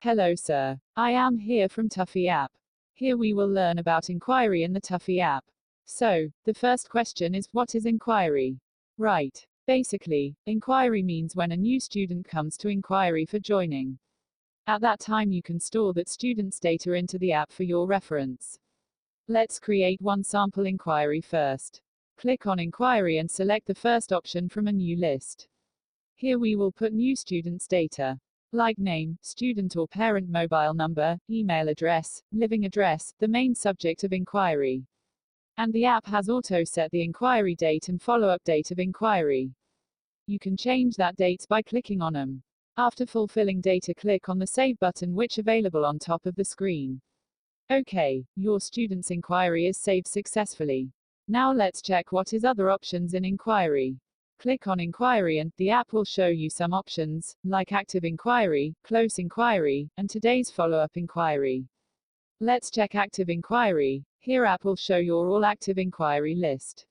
Hello sir. I am here from TuFee app. Here we will learn about inquiry in the TuFee app. So, the first question is, what is inquiry? Right. Basically, inquiry means when a new student comes to inquiry for joining. At that time you can store that student's data into the app for your reference. Let's create one sample inquiry first. Click on inquiry and select the first option from a new list. Here we will put new student's data, like name, student or parent mobile number, email address, living address, the main subject of inquiry. And the app has auto set the inquiry date and follow-up date of inquiry. You can change that dates by clicking on them. After fulfilling data, click on the Save button which available on top of the screen. Okay, your student's inquiry is saved successfully. Now let's check what is other options in inquiry. Click on inquiry and the app will show you some options, like active inquiry, close inquiry, and today's follow-up inquiry. Let's check active inquiry. Here app will show your all active inquiry list.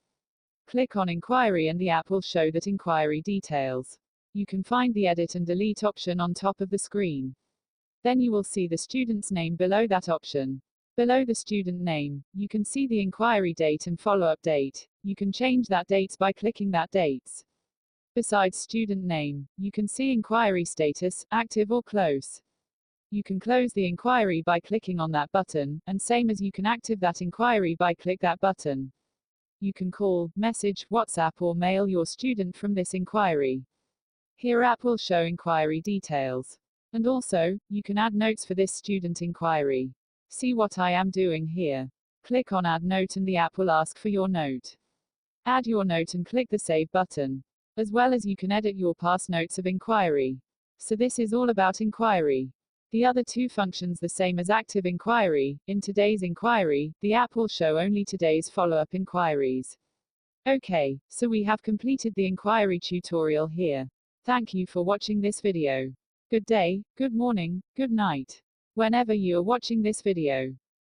Click on inquiry and the app will show that inquiry details. You can find the edit and delete option on top of the screen. Then you will see the student's name below that option. Below the student name, you can see the inquiry date and follow-up date. You can change that dates by clicking that dates. Besides student name, you can see inquiry status, active or close. You can close the inquiry by clicking on that button, and same as you can active that inquiry by click that button. You can call, message, WhatsApp or mail your student from this inquiry. Here app will show inquiry details. And also, you can add notes for this student inquiry. See what I am doing here. Click on add note and the app will ask for your note. Add your note and click the save button. As well as you can edit your past notes of inquiry. So this is all about inquiry. The other two functions the same as active inquiry. In today's inquiry, the app will show only today's follow-up inquiries. Okay, so we have completed the inquiry tutorial here. Thank you for watching this video. Good day, good morning, good night. Whenever you are watching this video.